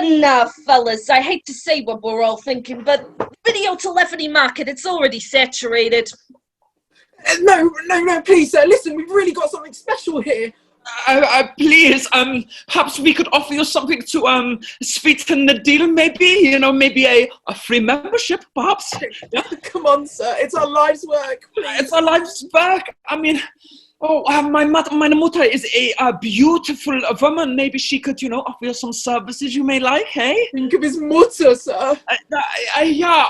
enough, fellas. I hate to say what we're all thinking, but video telephony market, it's already saturated. No, please, sir, listen, we've really got something special here. Please, perhaps we could offer you something to sweeten the deal, maybe, you know, maybe a free membership, perhaps. Yeah. Come on, sir, it's our life's work. Please. It's our life's work. I mean, my mother is a beautiful woman. Maybe she could, you know, offer you some services you may like, hey? Think of his mutter, sir. Yeah,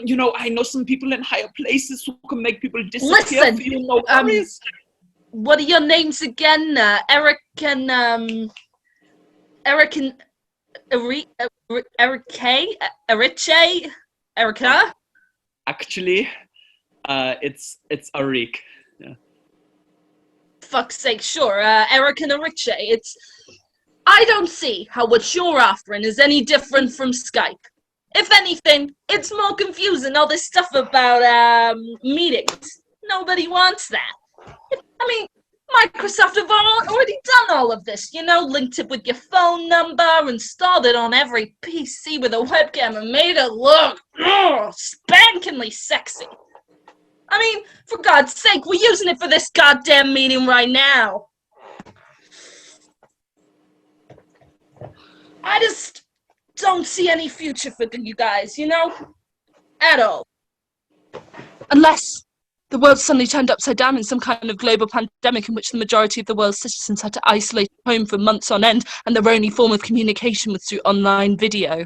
you know, I know some people in higher places who can make people disappear. Listen, for you, no worries. What are your names again? Eric and Erich? Erica? Actually, it's Eric. Yeah. Fuck's sake, sure. Eric and Erich. I don't see how what you're offering is any different from Skype. If anything, it's more confusing, all this stuff about meetings. Nobody wants that. I mean, Microsoft have already done all of this, you know, linked it with your phone number, installed it on every PC with a webcam, and made it look spankingly sexy. I mean, for God's sake, we're using it for this goddamn meeting right now. I just don't see any future for you guys, you know? At all. Unless the world suddenly turned upside down in some kind of global pandemic in which the majority of the world's citizens had to isolate at home for months on end, and their only form of communication was through online video.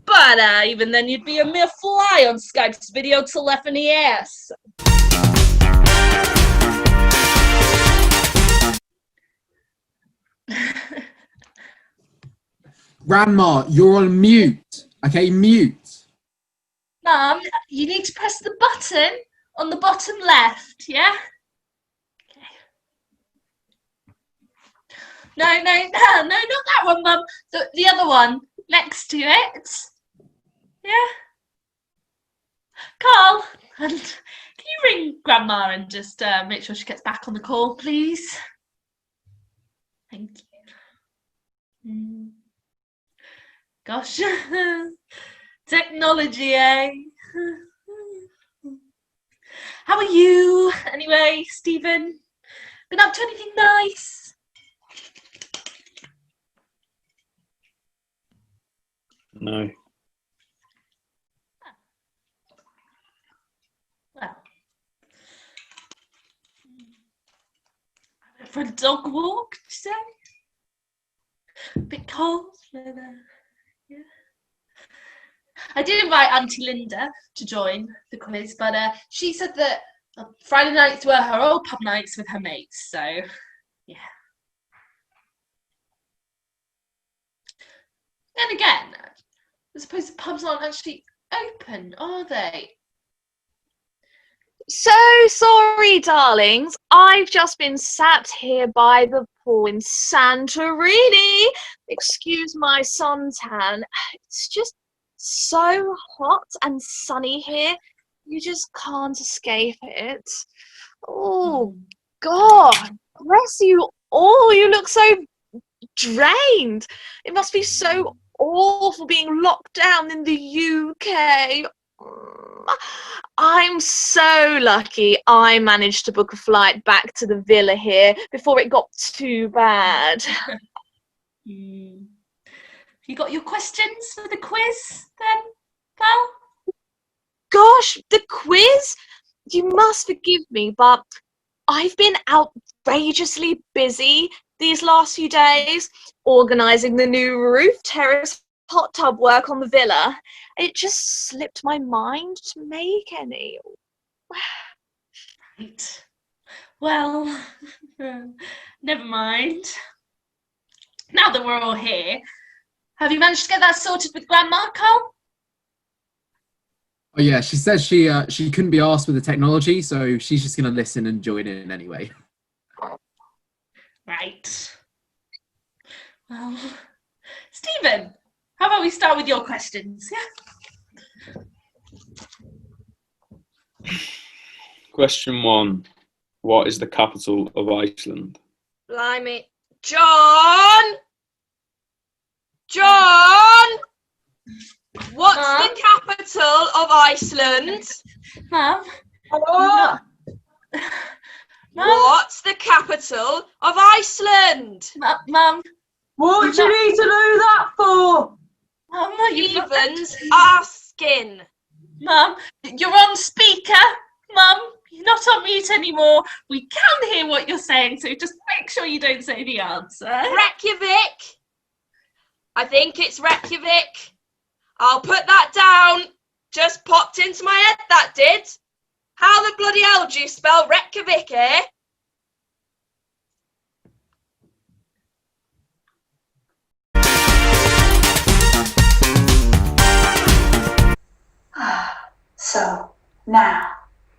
But even then, you'd be a mere fly on Skype's video telephony ass. Grandma, you're on mute. Okay, mute. Mum, you need to press the button on the bottom left, yeah? Okay. No, not that one, Mum. The other one, next to it. Yeah? Carl, can you ring Grandma and just make sure she gets back on the call, please? Thank you. Gosh. Technology, eh? How are you, anyway, Stephen? Been up to anything nice? No. Well, I went for a dog walk, did you say? A bit cold, but, yeah. I did invite Auntie Linda to join the quiz, but she said that Friday nights were her old pub nights with her mates, so yeah. Then again, I suppose the pubs aren't actually open, are they? So sorry, darlings. I've just been sat here by the pool in Santorini. Excuse my suntan. It's just so hot and sunny here. You just can't escape it. Oh, God. Bless you all. You look so drained. It must be so awful being locked down in the UK. I'm so lucky I managed to book a flight back to the villa here before it got too bad. You got your questions for the quiz then, Val? Gosh, the quiz? You must forgive me, but I've been outrageously busy these last few days organising the new roof terrace hot tub work on the villa. It just slipped my mind to make any. Right. Well, never mind. Now that we're all here, have you managed to get that sorted with Grandma, Carl? Oh yeah, she says she couldn't be asked with the technology, so she's just gonna listen and join in anyway. Right. Well, Stephen, how about we start with your questions? Yeah. Question 1. What is the capital of Iceland? Blimey. John! John! What's the capital of Iceland? Mum? Hello? Mum? What's the capital of Iceland? Mum? What do you need to know that for? Mum, Stephen's asking. Mum, you're on speaker. Mum, you're not on mute anymore. We can hear what you're saying, so just make sure you don't say the answer. Reykjavik. I think it's Reykjavik. I'll put that down. Just popped into my head, that did. How the bloody hell do you spell Reykjavik, eh? So, now,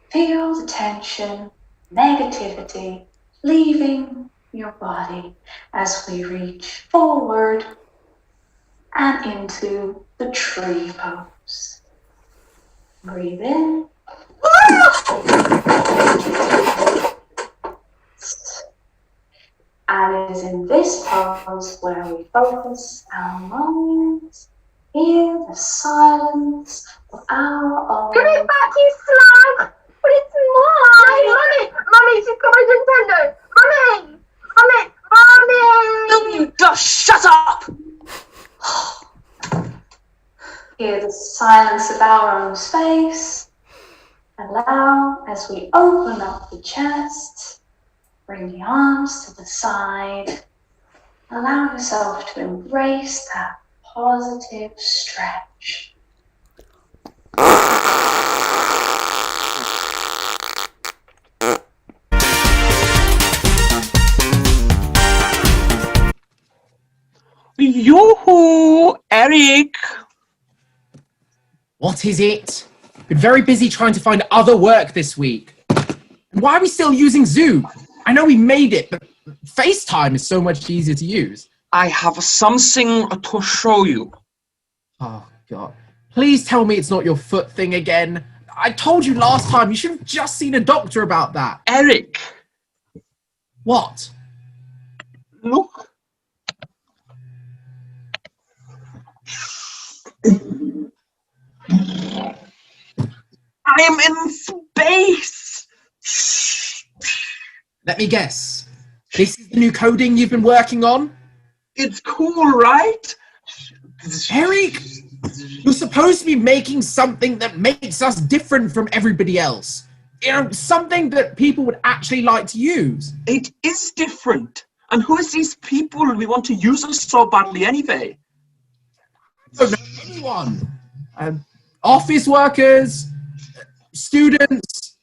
feel the tension, negativity leaving your body as we reach forward and into the tree pose. Breathe in. And it is in this pose where we focus our minds, hear the silence of our own. Give it back, you slag! But it's mine! Mummy, she's got my Nintendo! Mummy! You just shut up! Hear the silence of our own space. Allow as we open up the chest, bring the arms to the side. Allow yourself to embrace that positive stretch. Yoo-hoo, Eric! What is it? Been very busy trying to find other work this week. And why are we still using Zoom? I know we made it, but FaceTime is so much easier to use. I have something to show you. Oh, God. Please tell me it's not your foot thing again. I told you last time, you should have just seen a doctor about that. Eric! What? Look. I am in space! Let me guess. This is the new coding you've been working on? It's cool, right? Eric, you're supposed to be making something that makes us different from everybody else. You know, something that people would actually like to use. It is different. And who is these people we want to use us so badly anyway? I don't know anyone. Office workers, students,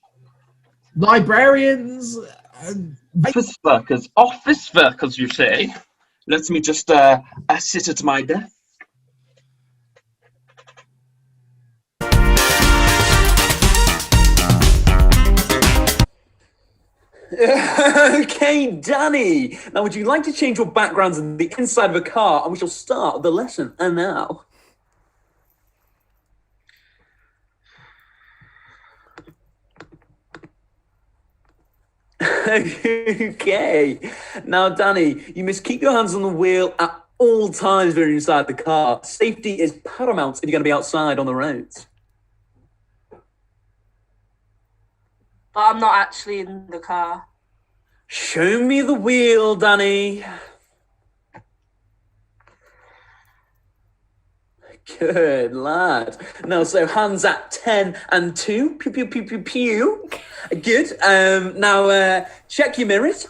librarians. Office workers, you say? Let me just sit at my desk. Okay, Danny. Now, would you like to change your backgrounds in the inside of a car, and we shall start the lesson. And now. Okay. Now, Danny, you must keep your hands on the wheel at all times when you're inside the car. Safety is paramount if you're going to be outside on the roads. But I'm not actually in the car. Show me the wheel, Danny. Good lad. Now, so hands at 10 and 2. Pew, pew, pew, pew, pew. Good. Now, check your mirrors.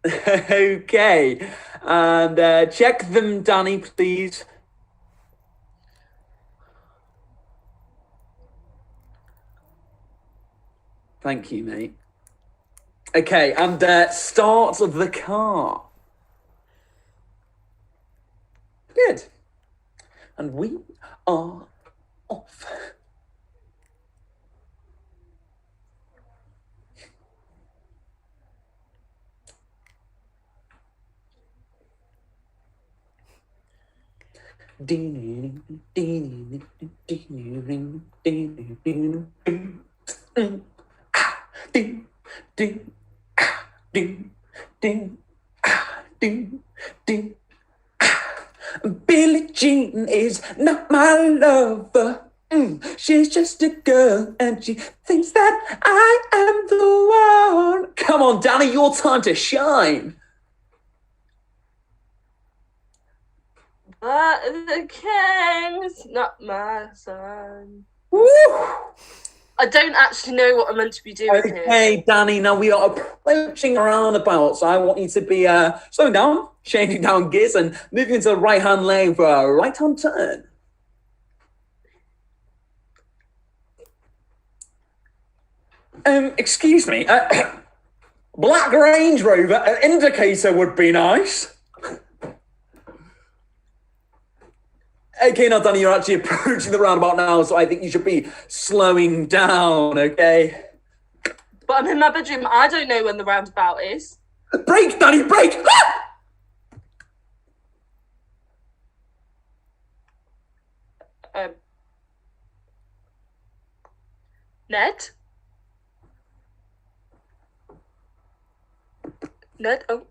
Okay. And check them, Danny, please. Thank you, mate. Okay, and start the car. Good. And we are off. ding, ding, ding. Billie Jean is not my lover. She's just a girl and she thinks that I am the one. Come on, Danny, your time to shine. But the king's not my son. Woo! I don't actually know what I'm meant to be doing here. Okay, Danny, now we are approaching a roundabout, so I want you to be slowing down, changing down gears, and moving into the right-hand lane for a right-hand turn. Excuse me, Black Range Rover, an indicator would be nice. Okay, now, Danny, you're actually approaching the roundabout now, so I think you should be slowing down, okay? But I'm in my bedroom. I don't know when the roundabout is. Brake, Danny, brake! Ned? Ned? Oh.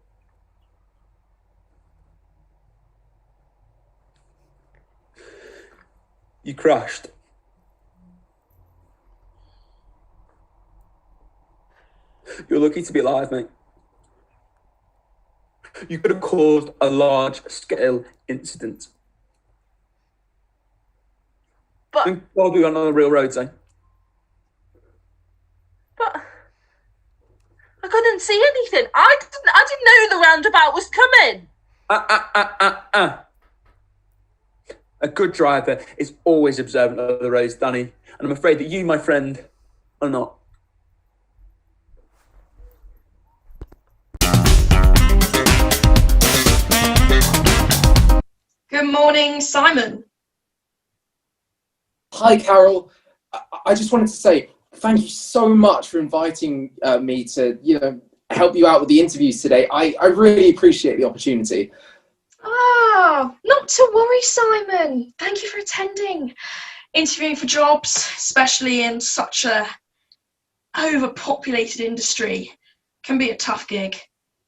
You crashed. You're lucky to be alive, mate. You could have caused a large-scale incident. But... And probably on the real roads, eh? But... I couldn't see anything. I didn't know the roundabout was coming. A good driver is always observant of the roads, Danny. And I'm afraid that you, my friend, are not. Good morning, Simon. Hi, Carol. I just wanted to say thank you so much for inviting me to, help you out with the interviews today. I really appreciate the opportunity. Oh, not to worry, Simon. Thank you for attending. Interviewing for jobs, especially in such a overpopulated industry, can be a tough gig.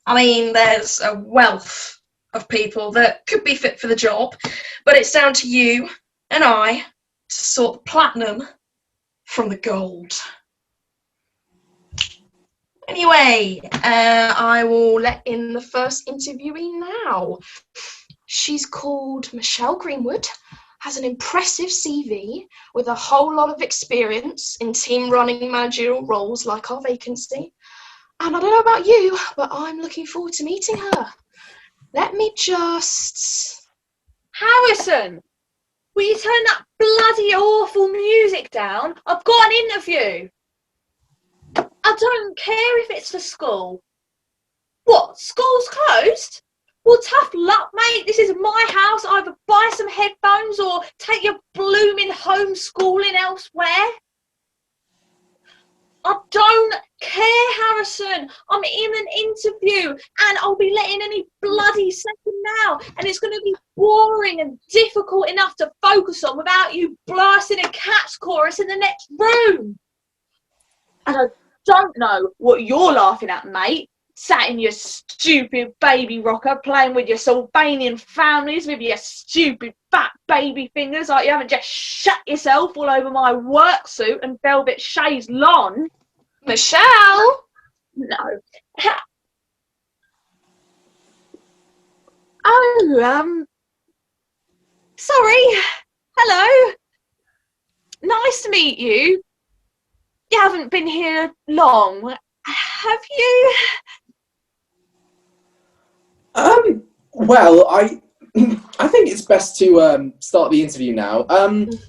I mean, there's a wealth of people that could be fit for the job, but it's down to you and I to sort the platinum from the gold. Anyway, I will let in the first interviewee now. She's called Michelle Greenwood, has an impressive CV with a whole lot of experience in team running managerial roles like our vacancy. And I don't know about you, but I'm looking forward to meeting her. Let me just... Harrison, will you turn that bloody awful music down? I've got an interview. I don't care if it's for school. What, school's closed? Well, tough luck, mate. This is my house. Either buy some headphones or take your blooming homeschooling elsewhere. I don't care, Harrison. I'm in an interview and I'll be letting any bloody second now. And it's going to be boring and difficult enough to focus on without you blasting a cat's chorus in the next room. And I don't know what you're laughing at, mate. Sat in your stupid baby rocker playing with your Sylvanian families with your stupid fat baby fingers like you haven't just shut yourself all over my work suit and velvet chaise lawn. Michelle? No. Oh, sorry. Hello. Nice to meet you. You haven't been here long, have you? Well, I think it's best to start the interview now.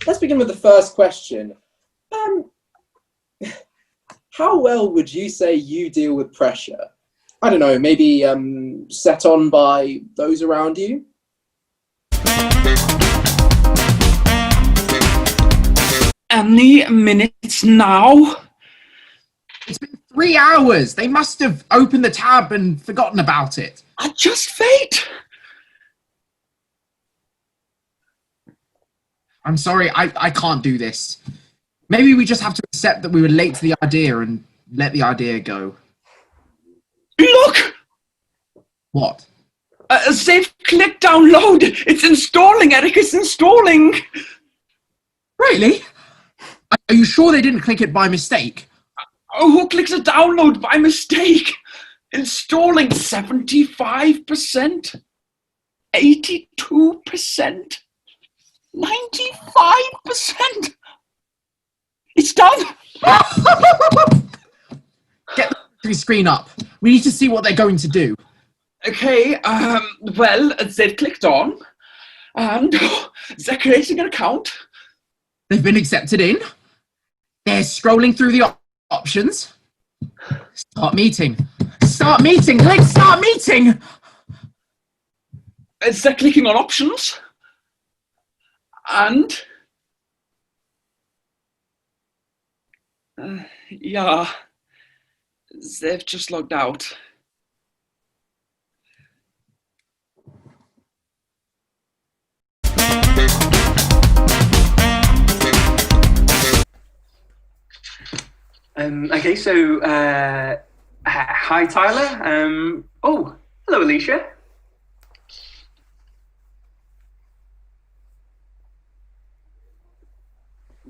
Let's begin with the first question. How well would you say you deal with pressure? I don't know, maybe set on by those around you? Any minutes now? It's been 3 hours. They must have opened the tab and forgotten about it. Just fate. I'm sorry, I can't do this. Maybe we just have to accept that we were late to the idea and let the idea go. Look! What? They've clicked download. It's installing, Eric. It's installing. Really? Are you sure they didn't click it by mistake? Oh, who clicks a download by mistake? Installing 75%, 82%, 95%. It's done. Get the screen up. We need to see what they're going to do. Okay, well, they've clicked on, and they're creating an account. They've been accepted in. They're scrolling through the options. Start meeting. Start meeting. Click start meeting. They're clicking on options, and yeah, they've just logged out. Okay, so, hi Tyler. Oh, hello Alicia.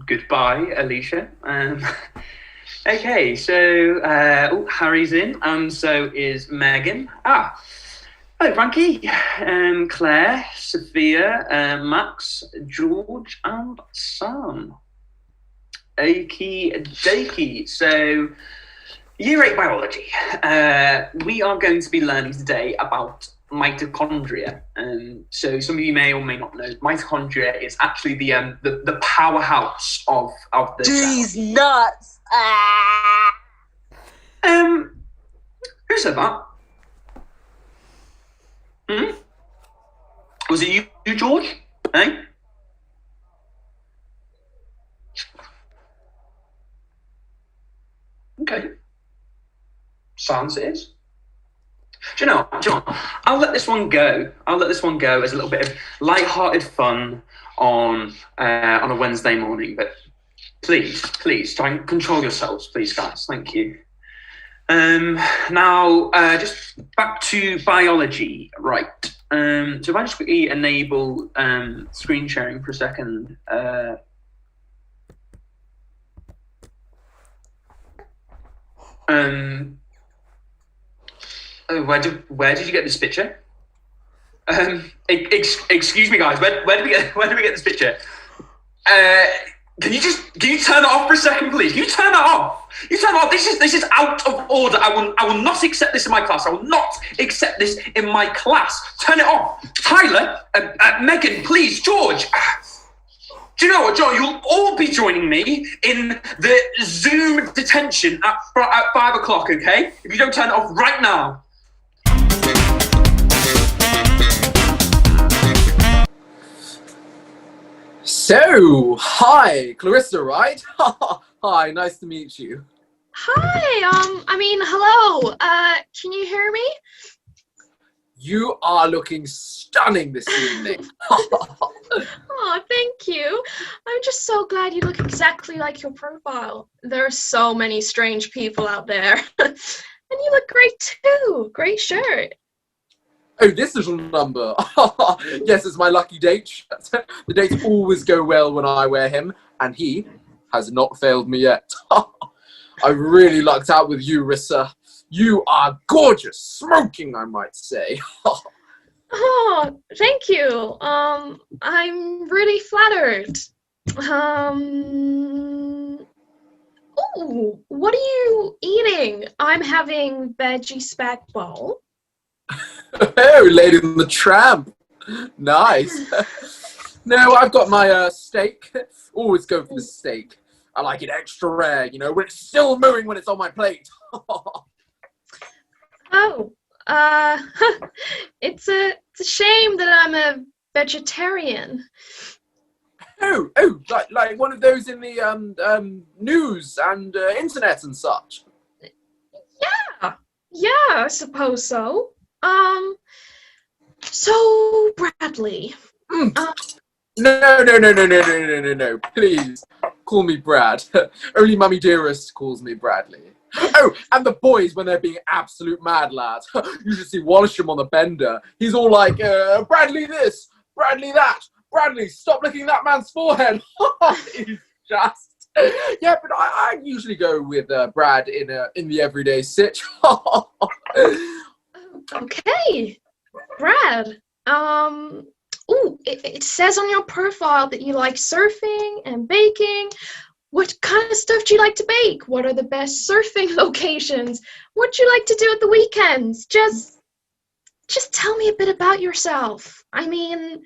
Goodbye, Alicia. Okay, so, Harry's in, and so is Megan. Hello Frankie, Claire, Sophia, Max, George, and Sam. Okie dokie. So, Year 8 biology. We are going to be learning today about mitochondria. So some of you may or may not know, mitochondria is actually the powerhouse of the Jeez, cell. nuts! Who said that? Was it you, George? Hey? Okay. Sounds it is. Do you know what? I'll let this one go. I'll let this one go as a little bit of light-hearted fun on a Wednesday morning. But please try and control yourselves, please, guys. Thank you. Now, just back to biology, right? So if I just quickly enable screen sharing for a second. Where did you get this picture? Excuse me, guys. Where did we get this picture? Can you turn it off for a second, please? Can you turn it off? You turn it off. This is out of order. I will not accept this in my class. I will not accept this in my class. Turn it off. Tyler, Megan, please, George. Do you know what, John? You'll all be joining me in the Zoom detention at 5 o'clock, okay? If you don't turn it off right now. So, hi, Clarissa, right? Hi, nice to meet you. Hi, hello. Can you hear me? You are looking stunning this evening. Oh, thank you. I'm just so glad you look exactly like your profile. There are so many strange people out there. And you look great too. Great shirt. Oh, this little number. Yes, it's my lucky date shirt. The dates always go well when I wear him, and he has not failed me yet. I really lucked out with you, Rissa. You are gorgeous, smoking, I might say. Oh, thank you. I'm really flattered. Oh, what are you eating? I'm having veggie spag bowl. Oh, Lady and the Tramp. Nice. No, I've got my steak. Always go for the steak. I like it extra rare, you know, when it's still moving when it's on my plate. Oh, it's a shame that I'm a vegetarian. Oh, like one of those in the news and internet and such. Yeah, I suppose so. So Bradley. No, please call me Brad. Only Mummy Dearest calls me Bradley. Oh, and the boys, when they're being absolute mad lads, you should see Walsham on the bender. He's all like, Bradley this, Bradley that, Bradley, stop licking that man's forehead. He's just... Yeah, but I usually go with Brad in the everyday sitch. Okay, Brad. It says on your profile that you like surfing and baking. What kind of stuff do you like to bake? What are the best surfing locations? What do you like to do at the weekends? Just tell me a bit about yourself. I mean,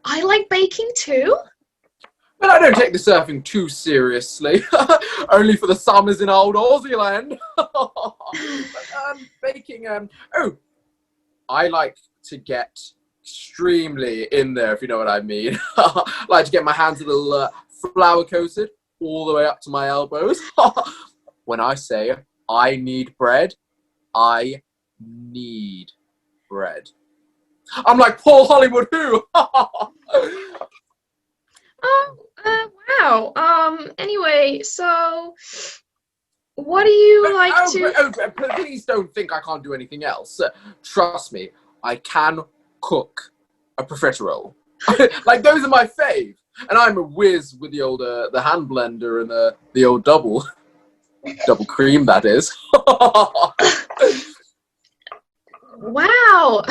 I like baking too. But I don't take the surfing too seriously. Only for the summers in old Aussie land. Baking, I like to get extremely in there, if you know what I mean. I like to get my hands a little flour coated all the way up to my elbows. When I say I need bread, I need bread. I'm like Paul Hollywood who? Wow. Anyway, so what do you like to... Please don't think I can't do anything else. Trust me, I can cook a profiterole. Like, those are my fave. And I'm a whiz with the old, the hand blender and the old double cream, that is. Wow.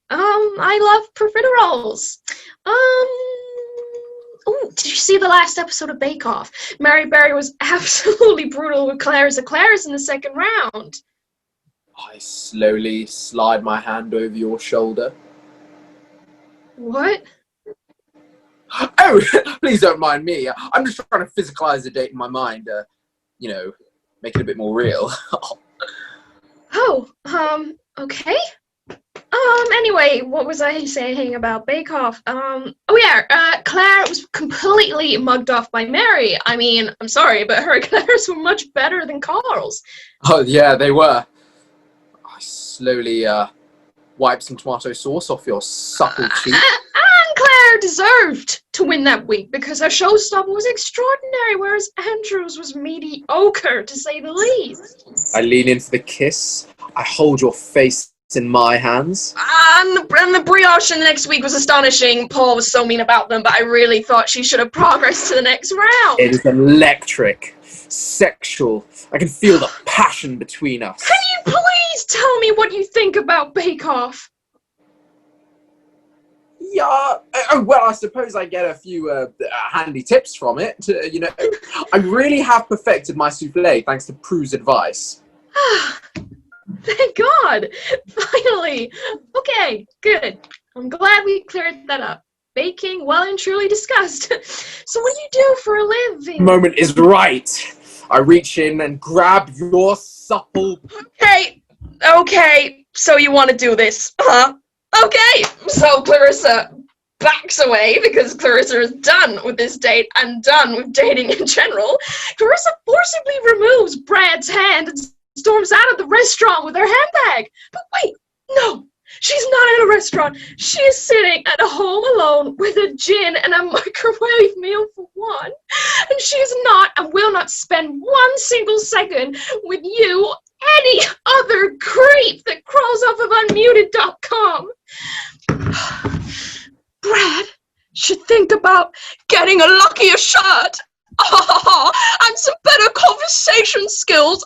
I love profiteroles. Oh, did you see the last episode of Bake Off? Mary Berry was absolutely brutal with Claire's Eclairs in the second round. I slowly slide my hand over your shoulder. What? Oh, please don't mind me. I'm just trying to physicalize the date in my mind. Make it a bit more real. Okay. Anyway, what was I saying about Bake Off? Claire was completely mugged off by Mary. I mean, I'm sorry, but her eclairs were much better than Carl's. Oh, yeah, they were. I slowly wiped some tomato sauce off your supple cheek. And Claire deserved to win that week because her showstopper was extraordinary, whereas Andrew's was mediocre, to say the least. I lean in for the kiss. I hold your face in my hands. And the brioche in the next week was astonishing. Paul was so mean about them, but I really thought she should have progressed to the next round. It is electric, sexual. I can feel the passion between us. Can you please tell me what you think about Bake Off? Yeah, well, I suppose I get a few handy tips from it. I really have perfected my souffle thanks to Prue's advice. Thank God! Finally! Okay, good. I'm glad we cleared that up. Baking, well and truly discussed. So what do you do for a living? Moment is right. I reach in and grab your supple... Okay, so you want to do this, huh? Okay, so Clarissa backs away because Clarissa is done with this date and done with dating in general. Clarissa forcibly removes Brad's hand and storms out of the restaurant with her handbag. But wait, no, she's not in a restaurant. She is sitting at home alone with a gin and a microwave meal for one. And she is not and will not spend one single second with you, any other creep that crawls off of unmuted.com. Brad should think about getting a luckier shirt. And some better conversation skills.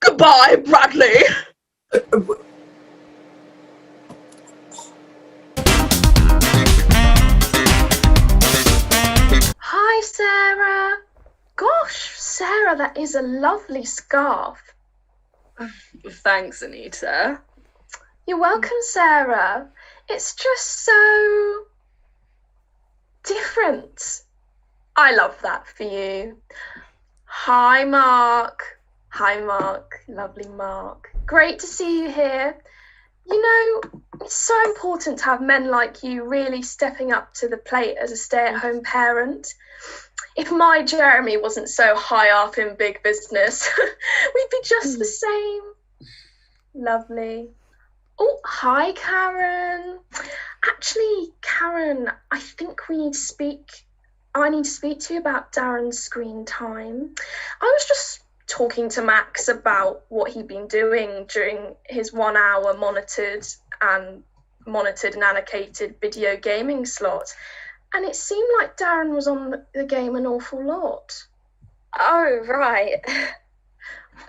Goodbye, Bradley. Hi, Sarah. Gosh, Sarah, that is a lovely scarf. Thanks, Anita. You're welcome, Sarah. It's just so different. I love that for you. Hi, Mark. Hi, Mark. Lovely Mark. Great to see you here. You know, it's so important to have men like you really stepping up to the plate as a stay-at-home parent. If my Jeremy wasn't so high up in big business, we'd be just the same. Lovely. Oh, hi, Karen. Actually, Karen, I think I need to speak to you about Darren's screen time. I was just talking to Max about what he'd been doing during his 1 hour monitored and allocated video gaming slot. And it seemed like Darren was on the game an awful lot. Oh, right.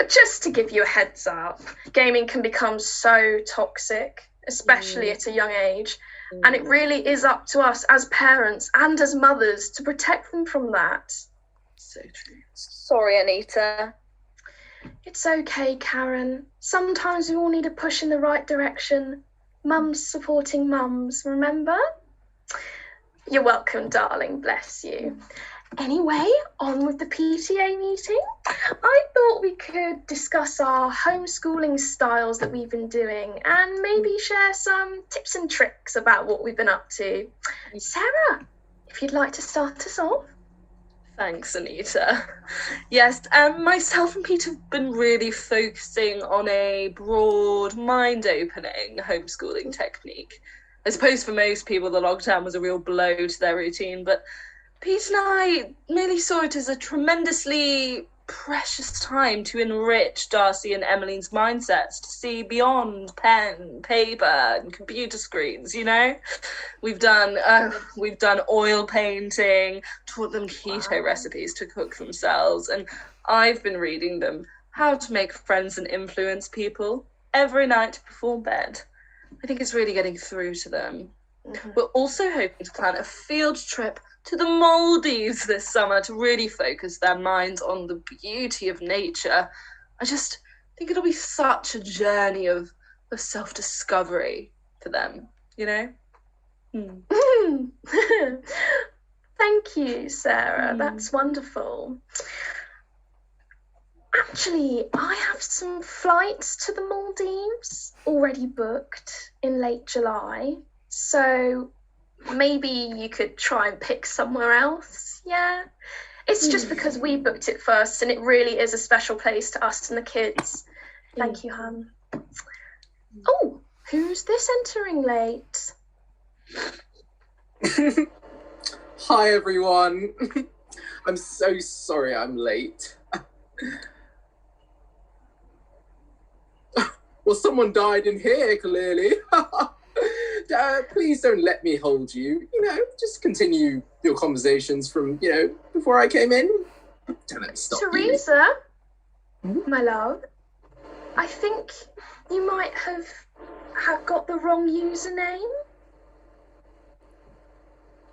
Just to give you a heads up, gaming can become so toxic, especially at a young age. And it really is up to us as parents and as mothers to protect them from that. So true. Sorry, Anita. It's okay, Karen. Sometimes we all need a push in the right direction. Mums supporting mums, remember? You're welcome, darling. Bless you. Anyway, on with the PTA meeting. I thought we could discuss our homeschooling styles that we've been doing and maybe share some tips and tricks about what we've been up to. Sarah, if you'd like to start us off. Thanks, Anita. Yes, myself and Pete have been really focusing on a broad, mind-opening homeschooling technique. I suppose for most people the lockdown was a real blow to their routine, but Pete and I really saw it as a tremendously precious time to enrich Darcy and Emmeline's mindsets, to see beyond pen, paper, and computer screens, you know? We've done oil painting, taught them keto recipes to cook themselves, and I've been reading them how to make friends and influence people every night before bed. I think it's really getting through to them. We're also hoping to plan a field trip to the Maldives this summer to really focus their minds on the beauty of nature. I just think it'll be such a journey of self-discovery for them, you know? Thank you, Sarah. That's wonderful. Actually, I have some flights to the Maldives already booked in late July. So maybe you could try and pick somewhere else, yeah? It's just because we booked it first and it really is a special place to us and the kids. Thank you, hun. Oh, who's this entering late? Hi, everyone. I'm so sorry I'm late. Well, someone died in here, clearly. Please don't let me hold you. You know, just continue your conversations from, before I came in. Don't let me stop Teresa, my love, I think you might have got the wrong username.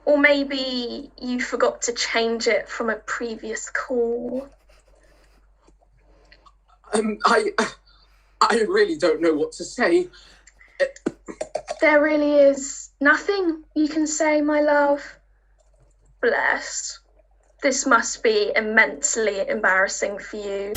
Or maybe you forgot to change it from a previous call. I really don't know what to say. There really is nothing you can say, my love. Bless. This must be immensely embarrassing for you.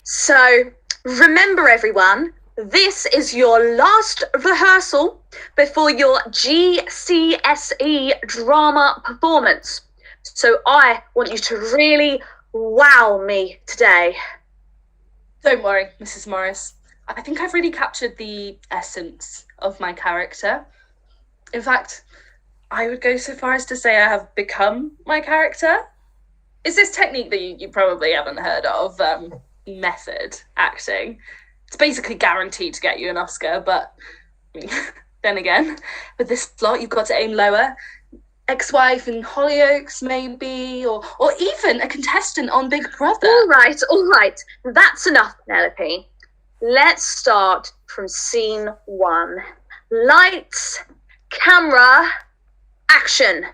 So, remember everyone, this is your last rehearsal before your GCSE drama performance. So I want you to really wow me today. Don't worry, Mrs. Morris. I think I've really captured the essence of my character. In fact, I would go so far as to say I have become my character. Is this technique that you probably haven't heard of, method acting? It's basically guaranteed to get you an Oscar, but then again, with this plot, you've got to aim lower. Ex-wife in Hollyoaks, maybe, or even a contestant on Big Brother. All right. That's enough, Penelope. Let's start from scene 1. Lights, camera, action.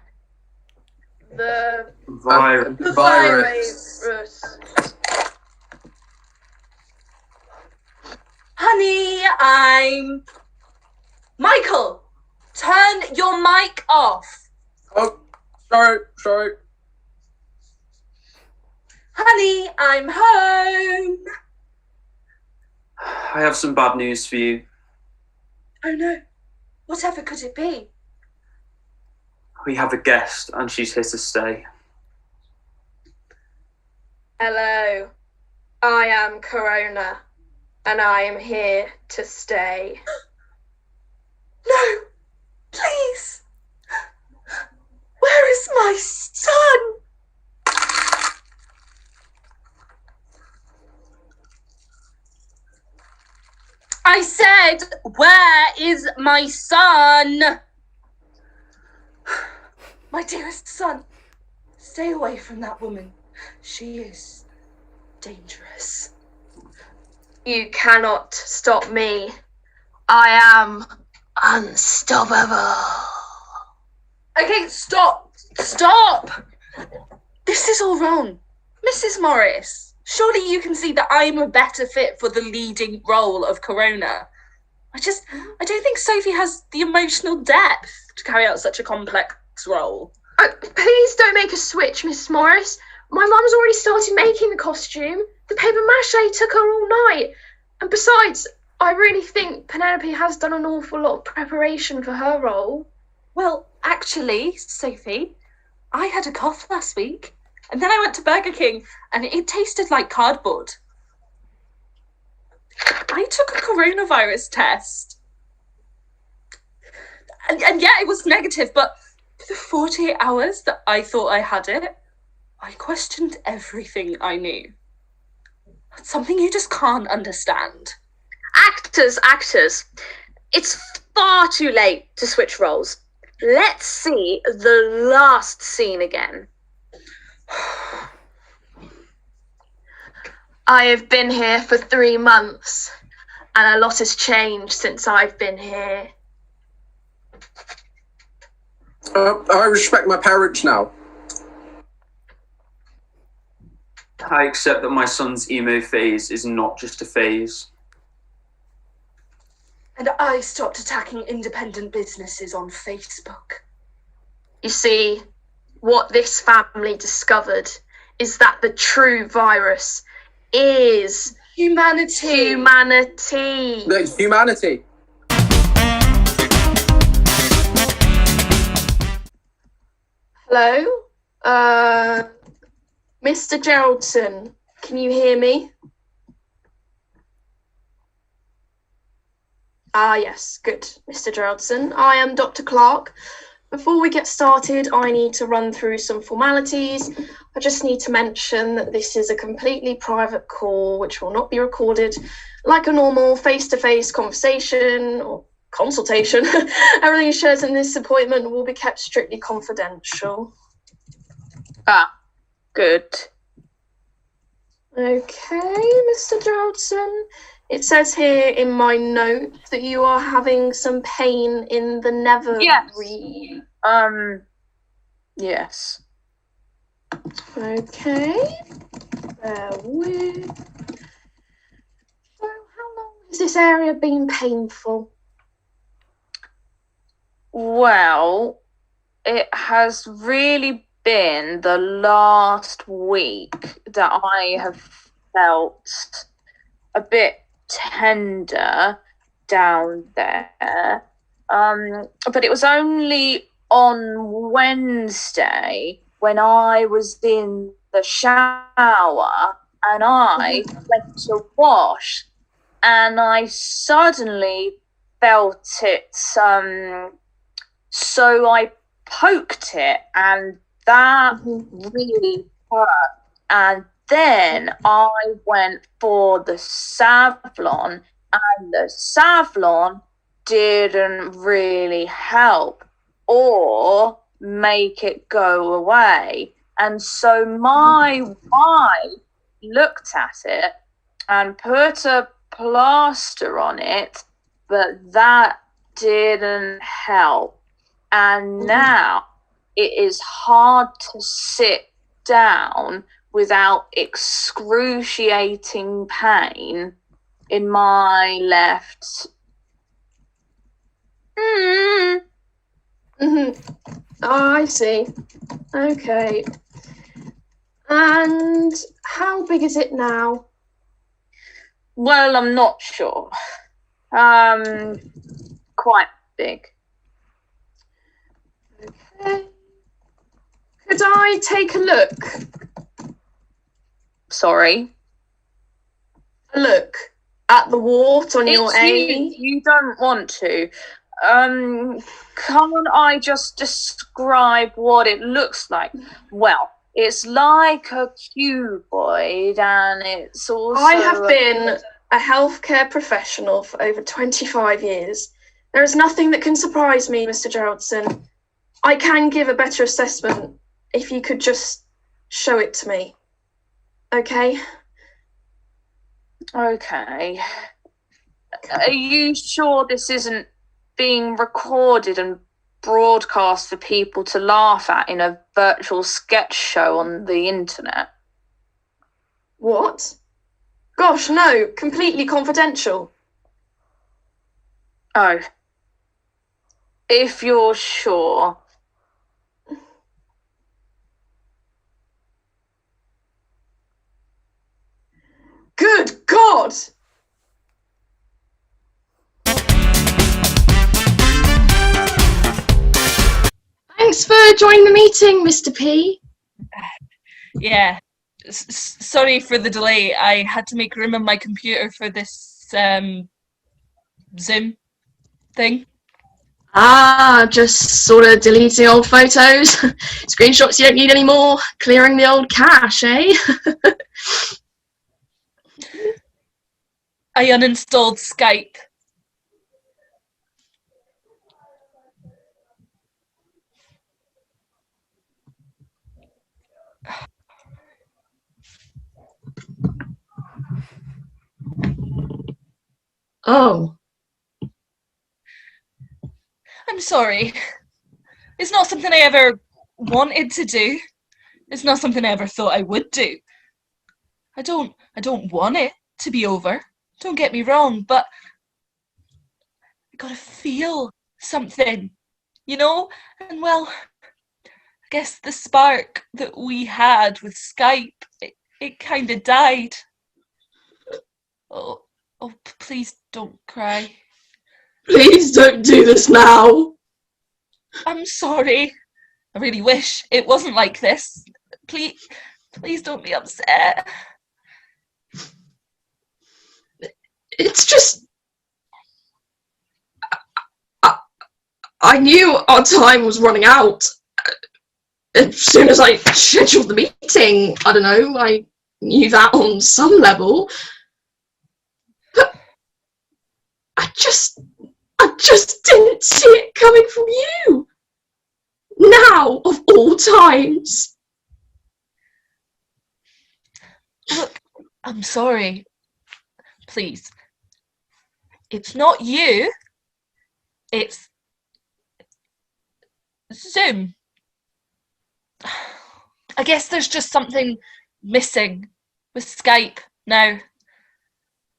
The virus. Honey, I'm... Michael, turn your mic off. Oh, sorry. Honey, I'm home. I have some bad news for you. Oh no, whatever could it be? We have a guest and she's here to stay. Hello, I am Corona. and I am here to stay. No, please. Where is my son? I said, where is my son? My dearest son, stay away from that woman. She is dangerous. You cannot stop me. I am unstoppable. Okay, stop! Stop! This is all wrong. Mrs. Morris, surely you can see that I'm a better fit for the leading role of Corona. I don't think Sophie has the emotional depth to carry out such a complex role. Please don't make a switch, Mrs. Morris. My mum's already started making the costume. The paper mache took her all night. And besides, I really think Penelope has done an awful lot of preparation for her role. Well, actually, Sophie, I had a cough last week, and then I went to Burger King, and it tasted like cardboard. I took a coronavirus test. And yeah, it was negative, but for the 48 hours that I thought I had it, I questioned everything I knew. It's something you just can't understand. Actors. It's far too late to switch roles. Let's see the last scene again. I have been here for 3 months, and a lot has changed since I've been here. I respect my parents now. I accept that my son's emo phase is not just a phase. And I stopped attacking independent businesses on Facebook. You see, what this family discovered is that the true virus is humanity. The humanity. Hello? Mr. Geraldson, can you hear me? Ah, yes, good, Mr. Geraldson. I am Dr. Clark. Before we get started, I need to run through some formalities. I just need to mention that this is a completely private call, which will not be recorded like a normal face-to-face conversation or consultation. Everything shared in this appointment will be kept strictly confidential. Ah, good. Okay, Mr. Geraldson. It says here in my note that you are having some pain in the nether region. Yes. Okay. Bear with. So how long has this area been painful? Well, it has really been the last week that I have felt a bit tender down there. But it was only on Wednesday when I was in the shower and I went to wash and I suddenly felt it, so I poked it and that really hurt. And then I went for the Savlon, and the Savlon didn't really help or make it go away. And so my wife looked at it and put a plaster on it, but that didn't help. And now it is hard to sit down without excruciating pain in my left. Oh, I see. Okay. And how big is it now? Well, I'm not sure. Quite big. Okay. Could I take a look? Sorry? A look. at the wart on your It's A? you don't want to. Can't I just describe what it looks like? Well, it's like a cuboid, and it's also... I have been a healthcare professional for over 25 years. There is nothing that can surprise me, Mr. Geraldson. I can give a better assessment if you could just show it to me. Okay? Okay. Are you sure this isn't being recorded and broadcast for people to laugh at in a virtual sketch show on the internet? What? Gosh, no. Completely confidential. Oh. If you're sure. Good God! Thanks for joining the meeting, Mr. P. Yeah. Sorry for the delay. I had to make room on my computer for this Zoom thing. Ah, just sort of deleting old photos. Screenshots you don't need anymore. Clearing the old cache, eh? I uninstalled Skype. Oh. I'm sorry. It's not something I ever wanted to do. It's not something I ever thought I would do. I don't want it to be over. Don't get me wrong, but I gotta feel something, you know? And well, I guess the spark that we had with Skype, it kind of died. Oh, please don't cry. Please don't do this now. I'm sorry. I really wish it wasn't like this. Please don't be upset. It's just... I knew our time was running out. As soon as I scheduled the meeting, I don't know, I knew that on some level. But I just didn't see it coming from you. Now, of all times. Look, I'm sorry. Please. It's not you. It's Zoom. I guess there's just something missing with Skype now.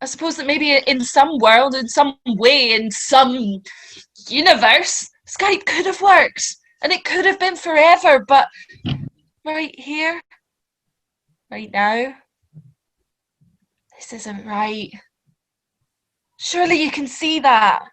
I suppose that maybe in some world, in some way, in some universe, Skype could have worked. And it could have been forever, but right here, right now, this isn't right. Surely you can see that.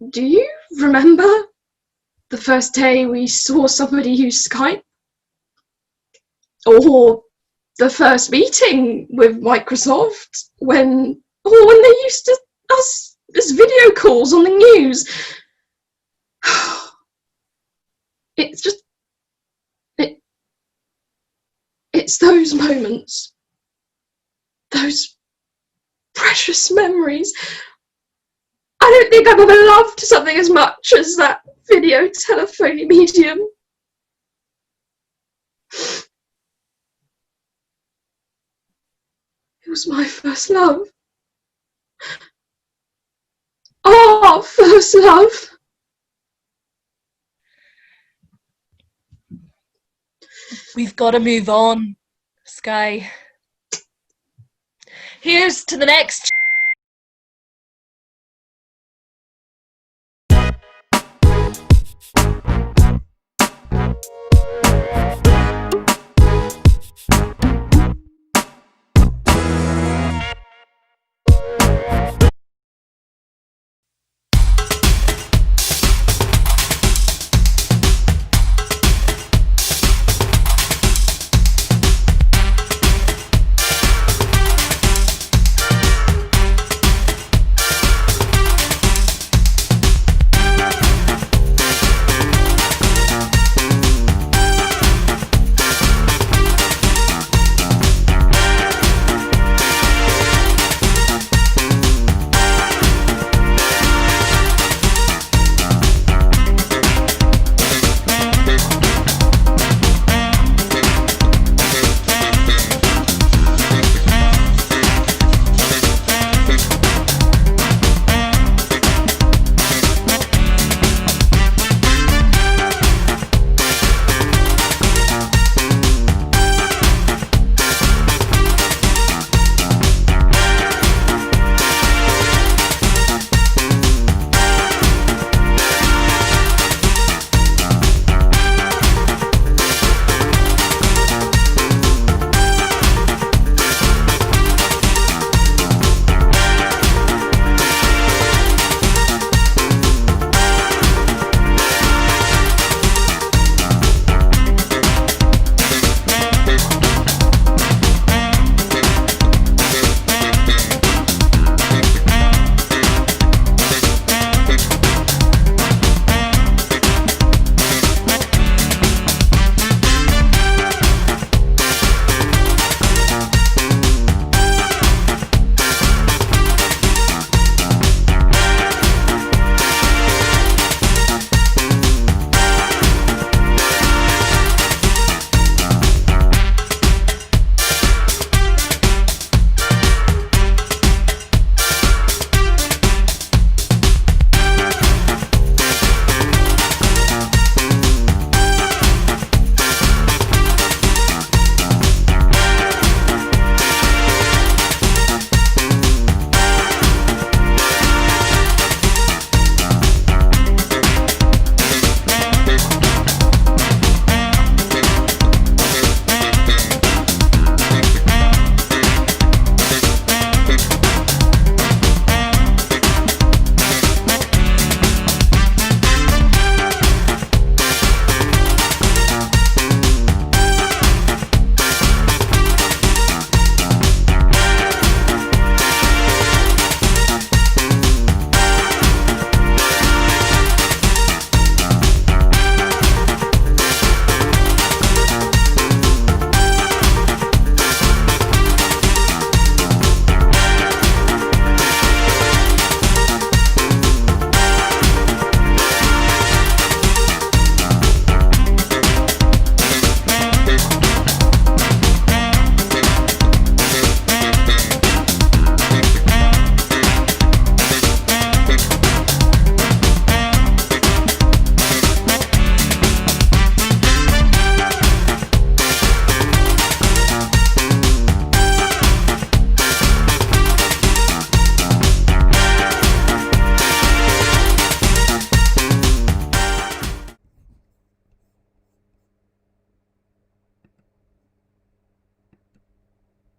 Do you remember the first day we saw somebody use Skype? Or the first meeting with Microsoft when they used to us as video calls on the news? It's just it's those moments, those precious memories. I don't think I've ever loved something as much as that video telephony medium. It was my first love. Our first love. We've got to move on, Sky. Here's to the next.